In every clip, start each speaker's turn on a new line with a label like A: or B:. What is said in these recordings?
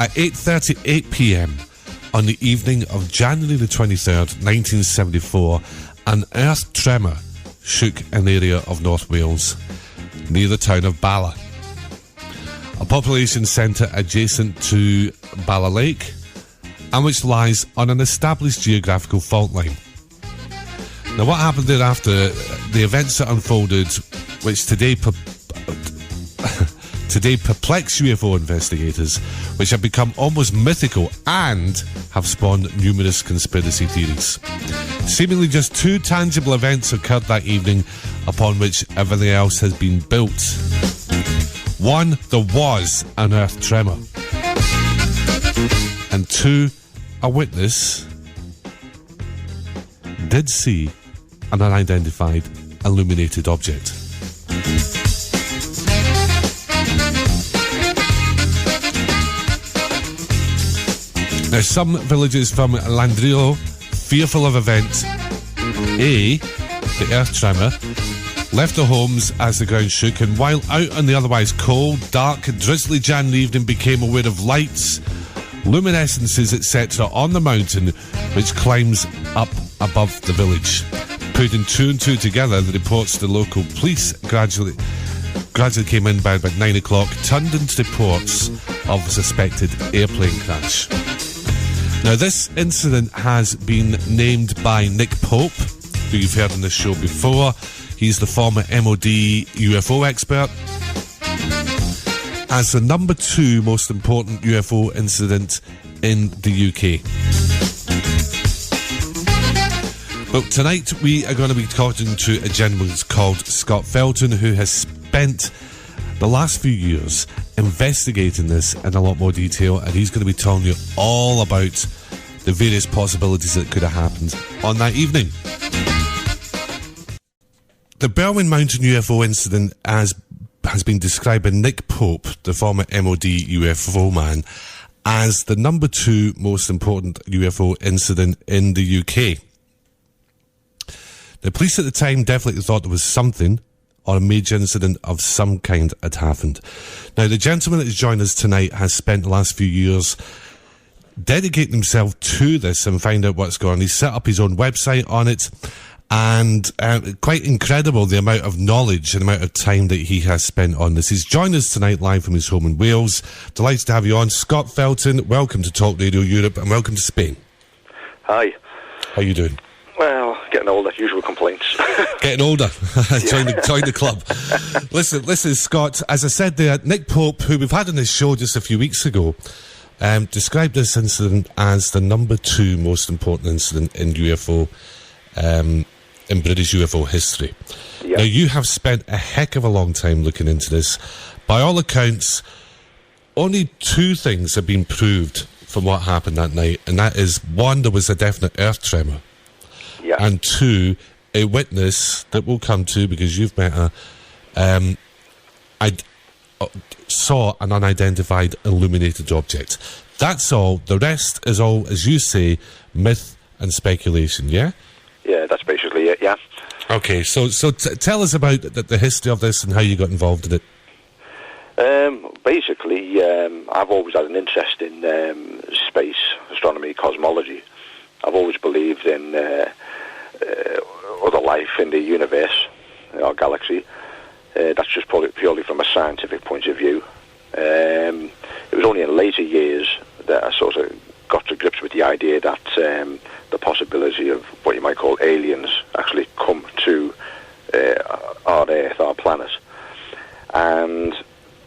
A: At 8:38 p.m. on the evening of January the 23rd, 1974, an earth tremor shook an area of North Wales near the town of Bala, a population centre adjacent to Bala Lake, and which lies on an established geographical fault line. Now, what happened thereafter, the events that unfolded, which today perplex UFO investigators, which have become almost mythical and have spawned numerous conspiracy theories. Seemingly just two tangible events occurred that evening upon which everything else has been built. One, there was an earth tremor. And two, a witness did see an unidentified illuminated object. Now, some villagers from Landrio, fearful of event A, the earth tremor, left their homes as the ground shook, and while out on the otherwise cold, dark, drizzly January evening, became aware of lights, luminescences, etc. on the mountain which climbs up above the village. Putting two and two together, the reports to the local police gradually came in by about 9 o'clock, turned into reports of a suspected airplane crash. Now, this incident has been named by Nick Pope, who you've heard on this show before. He's the former MOD UFO expert, as the number 2 most important UFO incident in the UK. But tonight we are going to be talking to a gentleman called Scott Felton, who has spent the last few years investigating this in a lot more detail, and he's going to be telling you all about the various possibilities that could have happened on that evening. The Berwyn Mountain UFO incident has been described by Nick Pope, the former MOD UFO man, as the number 2 most important UFO incident in the UK. The police at the time definitely thought there was something, or a major incident of some kind had happened. Now, the gentleman that has joined us tonight has spent the last few years dedicating himself to this and find out what's going on. He's set up his own website on it, and quite incredible the amount of knowledge and amount of time that he has spent on this. He's joined us tonight live from his home in Wales. Delighted to have you on. Scott Felton, welcome to Talk Radio Europe and welcome to Spain.
B: Hi.
A: How you doing?
B: Well, getting older, usual complaints.
A: Getting older. Join the club. Listen, Scott, as I said there, Nick Pope, who we've had on this show just a few weeks ago, described this incident as the number 2 most important incident in UFO, in British UFO history.
B: Yeah.
A: Now, you have spent a heck of a long time looking into this. By all accounts, only 2 things have been proved from what happened that night, and that is, 1, there was a definite earth tremor.
B: Yeah.
A: And 2, a witness that we'll come to because you've met her, saw an unidentified illuminated object. That's all. The rest is all, as you say, myth and speculation, yeah?
B: Yeah, that's basically it, yeah.
A: Okay, so tell us about the history of this and how you got involved in it.
B: Basically, I've always had an interest in space, astronomy, cosmology. I've always believed in other life in the universe, our galaxy. That's just purely from a scientific point of view. It was only in later years that I sort of got to grips with the idea that the possibility of what you might call aliens actually come to our Earth, our planet. And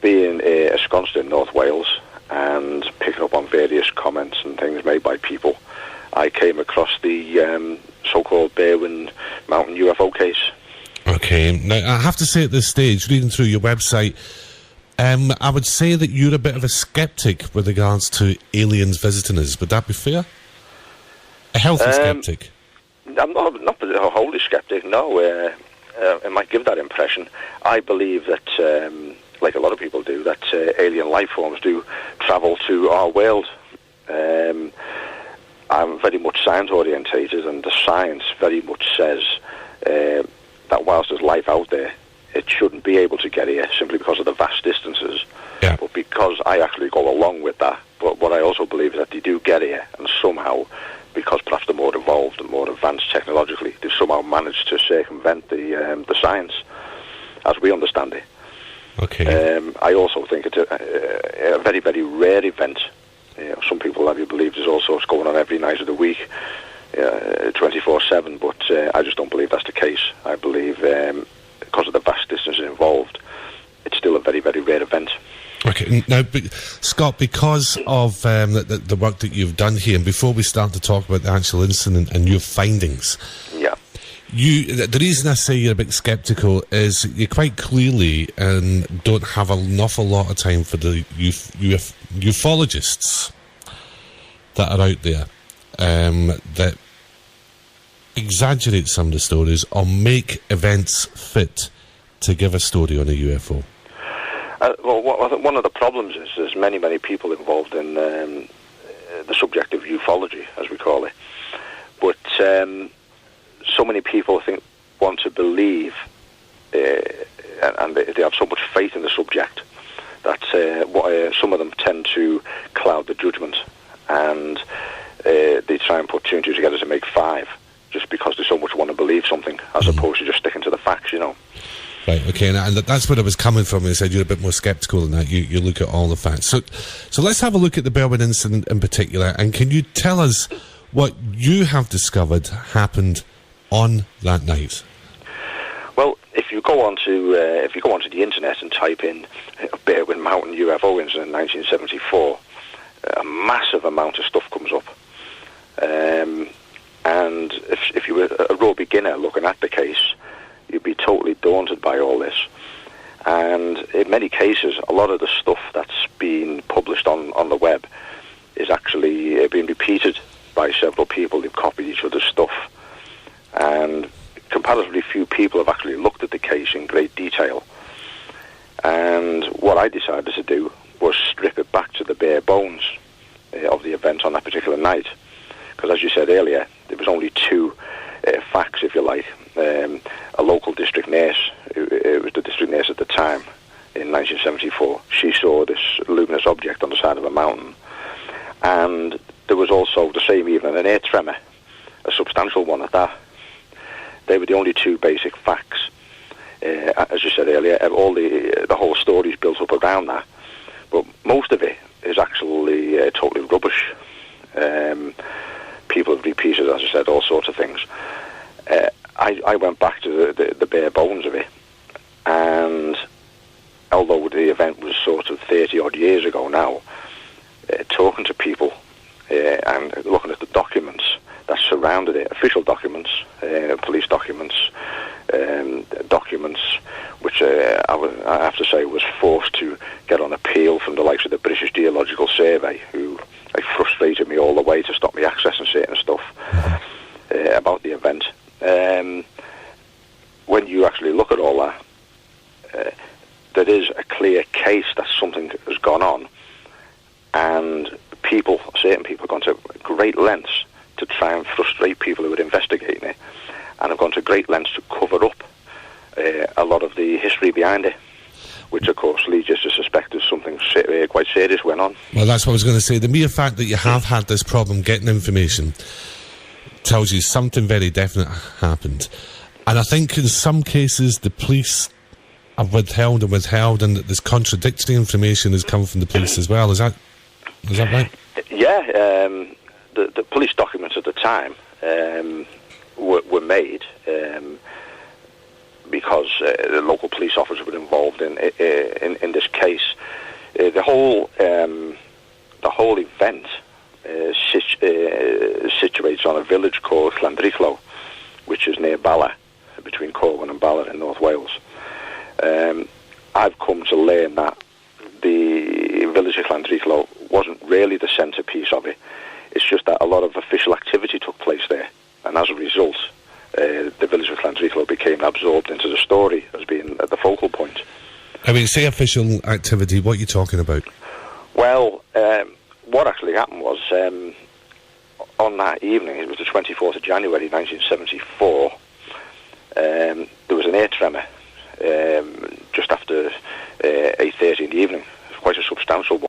B: being ensconced in North Wales and picking up on various comments and things made by people, I came across the so-called Berwyn Mountain UFO case. Okay,
A: now I have to say at this stage, reading through your website, I would say that you're a bit of a skeptic with regards to aliens visiting us. Would that be fair? A healthy skeptic?
B: I'm not a wholly skeptic, no. It might give that impression. I believe that, like a lot of people do, that alien life forms do travel to our world. I'm very much science-orientated, and the science very much says that whilst there's life out there, it shouldn't be able to get here simply because of the vast distances.
A: Yeah.
B: But because I actually go along with that, but what also believe that they do get here, and somehow, because perhaps they're more evolved and more advanced technologically, they've somehow managed to circumvent the science as we understand it.
A: Okay.
B: I also think it's a very, very rare event. Some people have you believe there's all sorts going on every night of the week, 24/7, but I just don't believe that's the case. I believe because of the vast distances involved, it's still a very, very rare event.
A: Okay, now, Scott, because of the work that you've done here, and before we start to talk about the actual incident and your findings,
B: yeah,
A: the reason I say you're a bit sceptical is you quite clearly don't have an awful lot of time for the ufologists that are out there that exaggerate some of the stories or make events fit to give a story on a UFO.
B: Well, I think one of the problems is there's many, many people involved in the subject of ufology, as we call it. But so many people, I think, want to believe, and they have so much faith in the subject, that some of them tend to cloud the judgment, and they try and put two and two together to make five, just because they so much want to believe something, as opposed to just sticking to the facts, you know.
A: Right, okay, and that's where I was coming from. You said you're a bit more sceptical than that. You look at all the facts. So let's have a look at the Berwyn incident in particular, and can you tell us what you have discovered happened on that night?
B: Well, if you go onto the internet and type in Berwyn Mountain UFO incident 1974, a massive amount of stuff comes up. And if you were a raw beginner looking at the case, you'd be totally daunted by all this. And in many cases, a lot of the stuff that's been published on the web is actually being repeated by several people. They've copied each other's stuff. And comparatively few people have actually looked at the case in great detail. And what I decided to do was strip it back to the bare bones of the event on that particular night. Because as you said earlier, there was only two facts, if you like. A local district nurse, it was the district nurse at the time, in 1974, she saw this luminous object on the side of a mountain. And there was also, the same evening, an air tremor, a substantial one at that. They were the only two basic facts. As you said earlier, all the whole story is built up around that. But most of it is actually totally rubbish. People have repeated, as I said, all sorts of things. I went back to the bare bones of it, and although the event was sort of 30-odd years ago now, talking to people and looking at the documents that surrounded it, official documents, police documents, documents which I have to say was forced to get on appeal from the likes of the British Geological Survey, who frustrated me all the way to stop me accessing certain stuff about the event. When you actually look at all that, there is a clear case that something has gone on, and certain people have gone to great lengths to try and frustrate people who are investigating it, and have gone to great lengths to cover up a lot of the history behind it, which of course leads us to suspect there's something quite serious went on.
A: Well, that's what I was going to say. The mere fact that you have had this problem getting information tells you something very definite happened. And I think in some cases the police have withheld, and that there's contradictory information has come from the police as well. Is that right?
B: Yeah, the police documents at the time were made because the local police officers were involved in this case. The whole event situates on a village called Llandrillo, which is near Bala, between Corwin and Bala in North Wales. I've come to learn that the village of Llandrillo wasn't really the centrepiece of it. It's just that a lot of official activity took place there, and as a result, the village of Llandrillo became absorbed into the story as being at the focal point.
A: I mean, say official activity, what are you talking about?
B: Well, what actually happened was, on that evening, it was the 24th of January 1974, there was an air tremor just after 8:30 in the evening. It was quite a substantial one.